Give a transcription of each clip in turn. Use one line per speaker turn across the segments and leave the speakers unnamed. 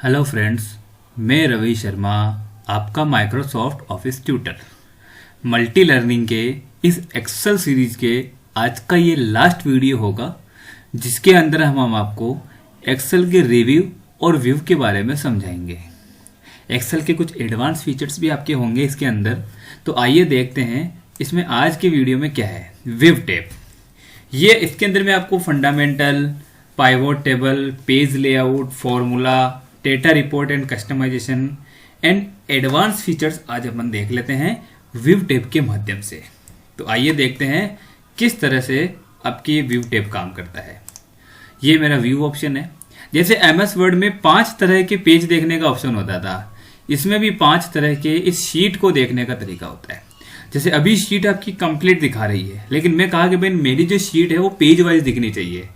Hello friends, मैं रवि शर्मा, आपका Microsoft office tutor. Multi learning के इस एक्सेल सीरीज के आज का ये लास्ट वीडियो होगा, जिसके अंदर हम आपको एक्सेल के रिव्यू और व्यू के बारे में समझाएंगे। एक्सेल के कुछ एडवांस फीचर्स भी आपके होंगे इसके अंदर। तो आइए देखते हैं इसमें आज के वीडियो में क्या है। व्यू टैब, ये इसके अंदर में आपको fundamental, pivot table, page layout, formula, data report and customisation and advance features आज अपन देख लेते हैं व्यू टैब के माध्यम से। तो आइए देखते हैं किस तरह से आपकी व्यू टैब काम करता है। ये मेरा व्यू ऑप्शन है। जैसे एमएस वर्ड में 5 तरह के पेज देखने का ऑप्शन होता था, इसमें भी 5 तरह के इस शीट को देखने का तरीका होता है। जैसे अभी शीट आपकी कंप्लीट दिखा रही है, लेकिन मैं कहा कि भाई मेरी जो शीट है वो पेज वाइज दिखनी चाहिए,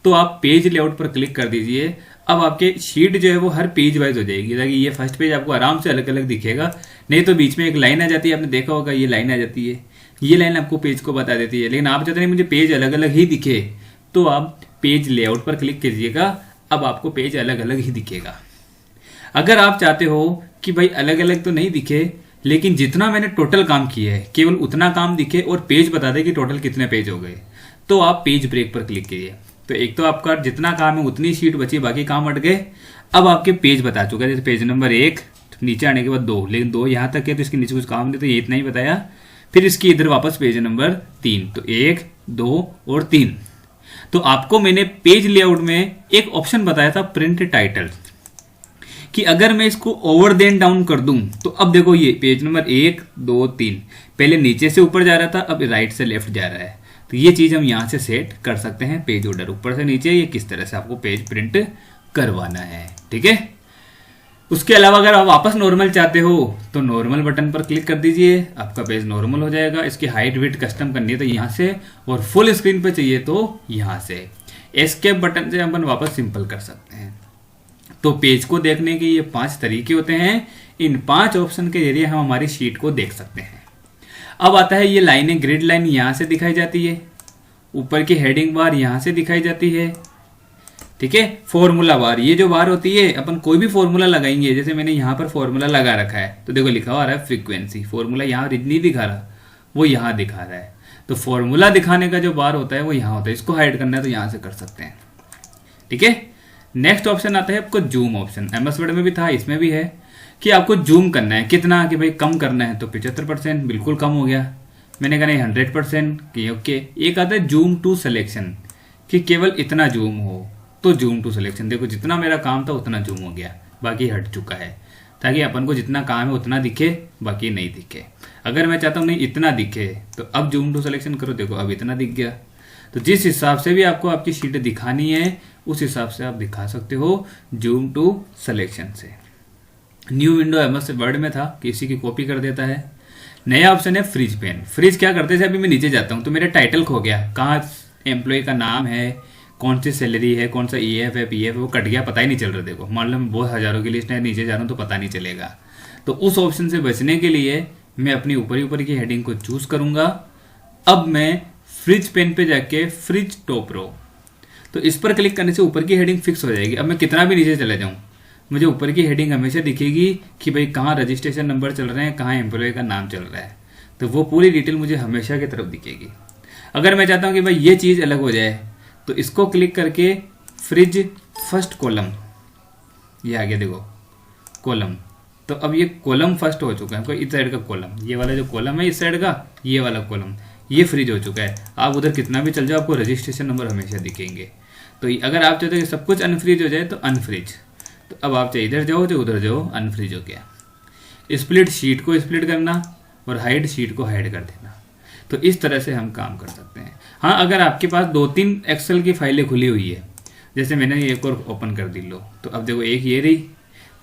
तो आप पेज लेआउट पर क्लिक कर दीजिए। अब आपके शीट जो है वो हर पेज वाइज हो जाएगी, ताकि ये फर्स्ट पेज आपको आराम से अलग अलग दिखेगा। नहीं तो बीच में एक लाइन आ जाती है, आपने देखा होगा, ये लाइन आ जाती है, ये लाइन आपको पेज को बता देती है। लेकिन आप चाहते हैं मुझे पेज अलग अलग ही दिखे, तो आप पेज लेआउट पर क्लिक कीजिएगा। अब आपको पेज अलग अलग ही दिखेगा। अगर आप चाहते हो कि भाई अलग अलग तो नहीं दिखे, लेकिन जितना मैंने टोटल काम किया है केवल उतना काम दिखे और पेज बता दे कि टोटल कितने पेज हो गए, तो आप पेज ब्रेक पर क्लिक कीजिए। तो एक तो आपका जितना काम है उतनी शीट बची, बाकी काम हट गए। अब आपके पेज बता चुका है, जैसे पेज नंबर 1, नीचे आने के बाद 2, लेकिन 2 यहाँ तक है तो इसके नीचे कुछ काम नहीं, तो ये इतना ही बताया। फिर इसकी इधर वापस पेज नंबर 3, तो 1, 2 और 3। तो आपको मैंने पेज लेआउट में एक ऑप्शन बताया था, प्रिंट टाइटल, कि अगर मैं इसको ओवर देन डाउन कर दूं तो अब देखो ये पेज नंबर 1, 2, 3 पहले नीचे से ऊपर जा रहा था, अब राइट से लेफ्ट जा रहा है। तो ये चीज हम यहां से सेट कर सकते हैं। पेज ऑर्डर ऊपर से नीचे, ये किस तरह से आपको पेज प्रिंट करवाना है, ठीक है। उसके अलावा अगर आप वापस नॉर्मल चाहते हो तो नॉर्मल बटन पर क्लिक कर दीजिए, आपका पेज नॉर्मल हो जाएगा। इसकी हाइट विड्थ कस्टम करनी है तो यहां से, और फुल स्क्रीन पे चाहिए तो यहां से। एस्केप बटन से अपन वापस सिंपल कर सकते हैं। तो पेज को देखने के ये 5 तरीके होते हैं। इन 5 ऑप्शन के जरिए हम हमारी शीट को देख सकते हैं। अब आता है ये लाइनें, ग्रिड लाइन यहां से दिखाई जाती है, ऊपर की हेडिंग बार यहां से दिखाई जाती है, ठीक है। फॉर्मूला बार, ये जो बार होती है, अपन कोई भी फॉर्मूला लगाएंगे, जैसे मैंने यहां पर फॉर्मूला लगा रखा है, तो देखो लिखा हुआ आ रहा है फ्रीक्वेंसी। फॉर्मूला यहां नहीं दिखा रहा, वो यहां दिखा रहा है। तो फॉर्मूला दिखाने का जो बार होता है वो यहां होता है। इसको हाइड करना है तो यहां से कर सकते हैं, ठीक है। नेक्स्ट ऑप्शन आता है आपको जूम ऑप्शन। एमएस वर्ड में भी था, इसमें भी है कि आपको जूम करना है। कितना, कि भाई कम करना है तो 75%, बिल्कुल कम हो गया। मैंने कहा नहीं 100% कि ओके। एक आता है जूम टू सिलेक्शन, कि केवल इतना जूम हो, तो जूम टू सिलेक्शन। देखो जितना मेरा काम था उतना जूम हो गया, बाकी हट चुका है, ताकि अपन को जितना काम है उतना दिखे, बाकी नहीं दिखे। अगर मैं चाहता हूँ नहीं इतना दिखे, तो अब जूम टू सिलेक्शन करो, देखो अब इतना दिख गया। तो जिस हिसाब से भी आपको आपकी शीट दिखानी है, उस हिसाब से आप दिखा सकते हो जूम टू सिलेक्शन से। न्यू विंडो एमएस वर्ड में था कि इसी की कॉपी कर देता है। नया ऑप्शन है फ्रीज पेन। फ्रीज क्या करते हैं, अभी मैं नीचे जाता हूं तो मेरा टाइटल खो गया, कहाँ एम्प्लॉय का नाम है, कौन सी सैलरी है, कौन सा ईएफ है, पीएफ है, वो कट गया, पता ही नहीं चल रहा। देखो मान लो मैं बहुत हजारों की लिस्ट है, नीचे जा रहा हूँ तो पता नहीं चलेगा। तो उस ऑप्शन से बचने के लिए मैं अपनी ऊपर की हेडिंग को चूज करूंगा। अब मैं फ्रिज पेन पे जाके फ्रिज टॉप रो, तो इस पर क्लिक करने से ऊपर की हेडिंग फिक्स हो जाएगी। अब मैं कितना भी नीचे चले जाऊं, मुझे ऊपर की हेडिंग हमेशा दिखेगी कि भाई कहाँ रजिस्ट्रेशन नंबर चल रहे हैं, कहाँ एम्प्लॉय का नाम चल रहा है, तो वो पूरी डिटेल मुझे हमेशा की तरफ दिखेगी। अगर मैं चाहता हूँ कि भाई ये चीज़ अलग हो जाए, तो इसको क्लिक करके फ्रिज फर्स्ट कॉलम, ये आ गया देखो कॉलम। तो अब ये कॉलम फर्स्ट हो चुका है, इस साइड का कॉलम, ये वाला जो कॉलम है इस साइड का, ये वाला कॉलम, ये फ्रिज हो चुका है। आप उधर कितना भी चल जाओ, आपको रजिस्ट्रेशन नंबर हमेशा दिखेंगे। तो अगर आप चाहते हो कि सब कुछ अनफ्रीज हो जाए तो अनफ्रीज, तो अब आप चाहे इधर जाओ, जो उधर जाओ, अनफ्रीज हो गया। स्प्लिट शीट को स्प्लिट करना और हाइड शीट को हाइड कर देना। तो इस तरह से हम काम कर सकते हैं। हाँ, अगर आपके पास 2-3 एक्सेल की फाइलें खुली हुई है, जैसे मैंने एक और ओपन कर दी लो, तो अब देखो एक ये रही,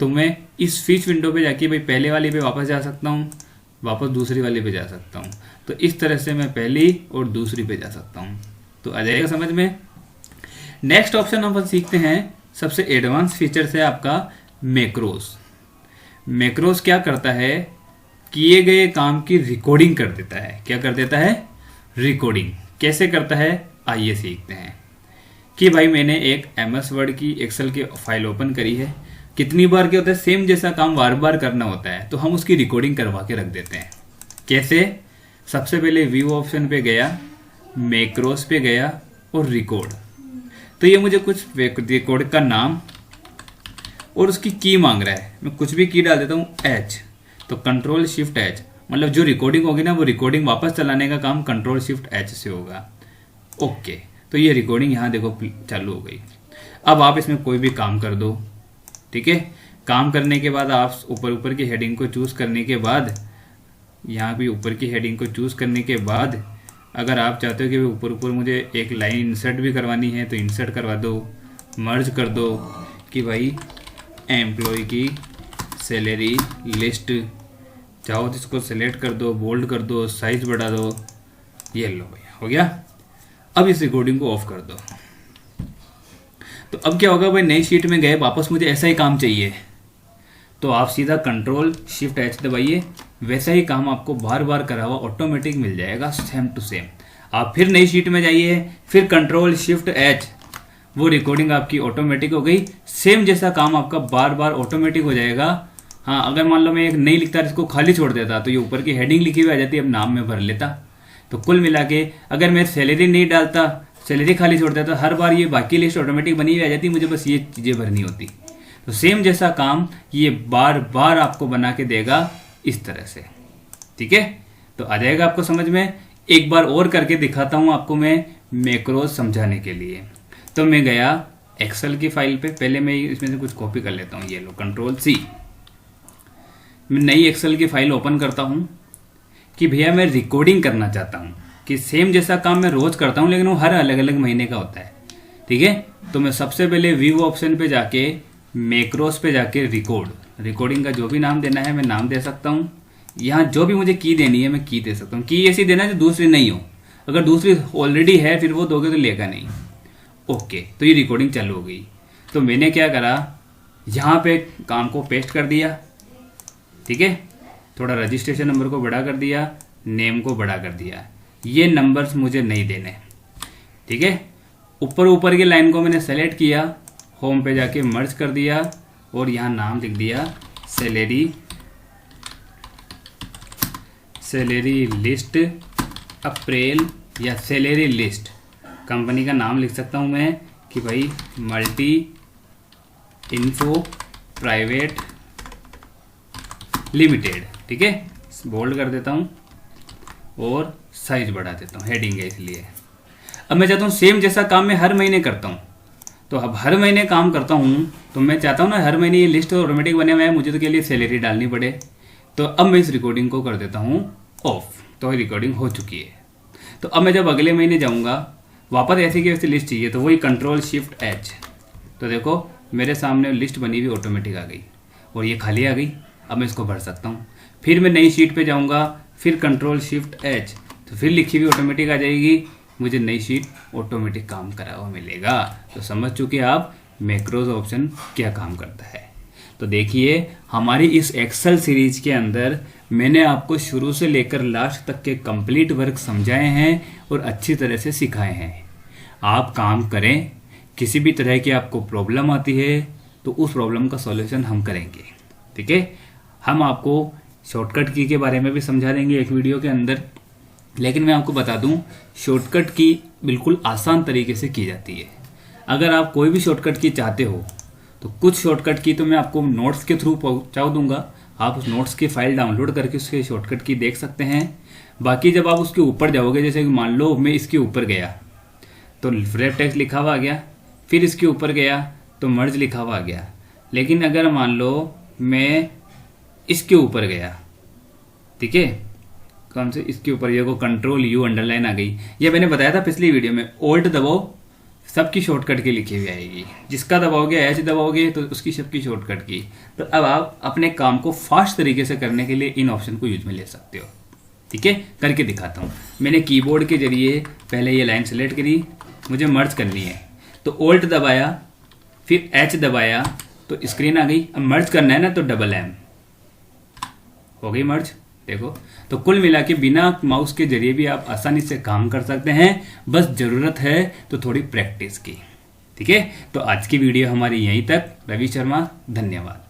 तो मैं इस स्विच विंडो पे जाके भाई पहले वाली पे वापस जा सकता हूँ, वापस दूसरी वाली पे जा सकता हूँ। तो इस तरह से मैं पहली और दूसरी पे जा सकता हूँ। तो आ जाएगा समझ में। नेक्स्ट ऑप्शन हम सीखते हैं, सबसे एडवांस फीचर्स है आपका मैक्रोस। मैक्रोस क्या करता है, किए गए काम की रिकॉर्डिंग कर देता है। क्या कर देता है, रिकॉर्डिंग। कैसे करता है आइए सीखते हैं। कि भाई मैंने एक एमएस वर्ड की एक्सेल की फाइल ओपन करी है, कितनी बार क्या होता है, सेम जैसा काम बार बार करना होता है तो हम उसकी रिकॉर्डिंग करवा के रख देते हैं। कैसे? सबसे पहले व्यू ऑप्शन पे गया, मैक्रोस पे गया और रिकॉर्ड। तो ये मुझे कुछ रिकॉर्ड का नाम और उसकी की मांग रहा है, मैं कुछ भी की डाल देता हूँ एच, तो कंट्रोल शिफ्ट एच, मतलब जो रिकॉर्डिंग होगी ना वो रिकॉर्डिंग वापस चलाने का काम कंट्रोल शिफ्ट एच से होगा। ओके, तो ये रिकॉर्डिंग यहाँ देखो चालू हो गई। अब आप इसमें कोई भी काम कर दो, ठीक है। काम करने के बाद आप ऊपर की हेडिंग को चूज करने के बाद, यहाँ भी ऊपर की हेडिंग को चूज करने के बाद अगर आप चाहते हो कि ऊपर मुझे एक लाइन इंसर्ट भी करवानी है तो इंसर्ट करवा दो, मर्ज कर दो कि भाई एम्प्लॉय की सैलरी लिस्ट, चाहो तो इसको सेलेक्ट कर दो, बोल्ड कर दो, साइज बढ़ा दो। ये लो भैया, हो गया। अब इस रिकॉर्डिंग को ऑफ कर दो। तो अब क्या होगा भाई, नई शीट में गए, वापस मुझे ऐसा ही काम चाहिए तो आप सीधा कंट्रोल शिफ्ट एच दबाइए, वैसा ही काम आपको बार बार करा हुआ ऑटोमेटिक मिल जाएगा, सेम टू सेम। आप फिर नई शीट में जाइए, फिर कंट्रोल शिफ्ट एच, वो रिकॉर्डिंग आपकी ऑटोमेटिक हो गई, सेम जैसा काम आपका बार बार ऑटोमेटिक हो जाएगा। हाँ, अगर मान लो मैं एक नहीं लिखता, इसको खाली छोड़ देता तो ये ऊपर की हेडिंग लिखी हुई आ जाती, अब नाम में भर लेता। तो कुल मिला के अगर मैं सैलरी नहीं डालता, सैलरी खाली छोड़ देता, हर बार ये बाकी लिस्ट ऑटोमेटिक बनी हुई आ जाती, मुझे बस ये चीज़ें भरनी होती। तो सेम जैसा काम ये बार बार आपको बना के देगा इस तरह से, ठीक है। तो आ जाएगा आपको समझ में। एक बार और करके दिखाता हूं आपको मैं मैक्रोस समझाने के लिए। तो मैं गया एक्सेल की फाइल पे, पहले मैं इसमें से कुछ कॉपी कर लेता हूं, ये लो कंट्रोल सी। मैं नई एक्सेल की फाइल ओपन करता हूं कि भैया मैं रिकॉर्डिंग करना चाहता हूं कि सेम जैसा काम मैं रोज करता हूं लेकिन वो हर अलग अलग महीने का होता है, ठीक है। तो मैं सबसे पहले व्यू ऑप्शन पे जाके मैक्रोस पे जाके रिकॉर्डिंग का जो भी नाम देना है मैं नाम दे सकता हूँ। यहाँ जो भी मुझे की देनी है मैं की दे सकता हूँ। की ऐसी देना है जो दूसरी नहीं हो, अगर दूसरी ऑलरेडी है फिर वो दोगे तो लेगा नहीं। ओके, तो ये रिकॉर्डिंग चालू हो गई। तो मैंने क्या करा, यहाँ पे काम को पेस्ट कर दिया, ठीक है। थोड़ा रजिस्ट्रेशन नंबर को बड़ा कर दिया, नेम को बड़ा कर दिया। ये नंबर्स मुझे नहीं देने, ठीक है। ऊपर की लाइन को मैंने सेलेक्ट किया, होम पे जाके मर्ज कर दिया और यहाँ नाम लिख दिया सैलरी लिस्ट अप्रैल, या सैलरी लिस्ट। कंपनी का नाम लिख सकता हूँ मैं कि भाई मल्टी इन्फो प्राइवेट लिमिटेड, ठीक है। बोल्ड कर देता हूँ और साइज बढ़ा देता हूँ, हेडिंग है इसलिए। अब मैं चाहता हूँ सेम जैसा काम मैं हर महीने करता हूँ, तो अब हर महीने काम करता हूँ तो मैं चाहता हूँ ना हर महीने ये लिस्ट ऑटोमेटिक बने हुए हैं, मुझे तो के लिए सैलरी डालनी पड़े। तो अब मैं इस रिकॉर्डिंग को कर देता हूँ ऑफ, तो रिकॉर्डिंग हो चुकी है। तो अब मैं जब अगले महीने जाऊँगा वापस ऐसी की वैसी लिस्ट चाहिए, तो वही कंट्रोल शिफ्ट एच, तो देखो मेरे सामने लिस्ट बनी हुई ऑटोमेटिक आ गई और ये खाली आ गई। अब मैं इसको भर सकता हूँ। फिर मैं नई शीट पे जाऊँगा, फिर कंट्रोल शिफ्ट एच, तो फिर लिखी हुई ऑटोमेटिक आ जाएगी, मुझे नई शीट ऑटोमेटिक काम करा हुआ मिलेगा। तो समझ चुके आप मैक्रोस ऑप्शन क्या काम करता है। तो देखिए हमारी इस एक्सेल सीरीज के अंदर मैंने आपको शुरू से लेकर लास्ट तक के कंप्लीट वर्क समझाए हैं और अच्छी तरह से सिखाए हैं। आप काम करें, किसी भी तरह की आपको प्रॉब्लम आती है तो उस प्रॉब्लम का सॉल्यूशन हम करेंगे, ठीक है। हम आपको शॉर्टकट की के बारे में भी समझा देंगे एक वीडियो के अंदर, लेकिन मैं आपको बता दूं शॉर्टकट की बिल्कुल आसान तरीके से की जाती है। अगर आप कोई भी शॉर्टकट की चाहते हो तो कुछ शॉर्टकट की तो मैं आपको नोट्स के थ्रू पहुंचा दूंगा, आप उस नोट्स की फाइल डाउनलोड करके उसके शॉर्टकट की देख सकते हैं। बाकी जब आप उसके ऊपर जाओगे, जैसे कि मान लो मैं इसके ऊपर गया तो रेफ टेक्स्ट लिखा हुआ आ गया, फिर इसके ऊपर गया तो मर्ज लिखा हुआ आ गया। लेकिन अगर मान लो मैं इसके ऊपर गया, ठीक है, कौन से इसके ऊपर, ये को कंट्रोल यू अंडरलाइन आ गई, ये मैंने बताया था पिछली वीडियो में। ओल्ट दबाओ, सबकी शॉर्टकट की लिखी हुई आएगी, जिसका दबाओगे एच दबाओगे तो उसकी सबकी शॉर्टकट की। तो अब आप अपने काम को फास्ट तरीके से करने के लिए इन ऑप्शन को यूज में ले सकते हो, ठीक है। करके दिखाता हूँ। मैंने कीबोर्ड के जरिए पहले ये लाइन सेलेक्ट करी, मुझे मर्ज करनी है तो ओल्ट दबाया, फिर एच दबाया तो स्क्रीन आ गई। अब मर्ज करना है ना तो डबल एम, हो गई मर्ज, देखो। तो कुल मिला के बिना माउस के जरिए भी आप आसानी से काम कर सकते हैं, बस जरूरत है तो थोड़ी प्रैक्टिस की, ठीक है, तो आज की वीडियो हमारी यहीं तक। रवि शर्मा, धन्यवाद।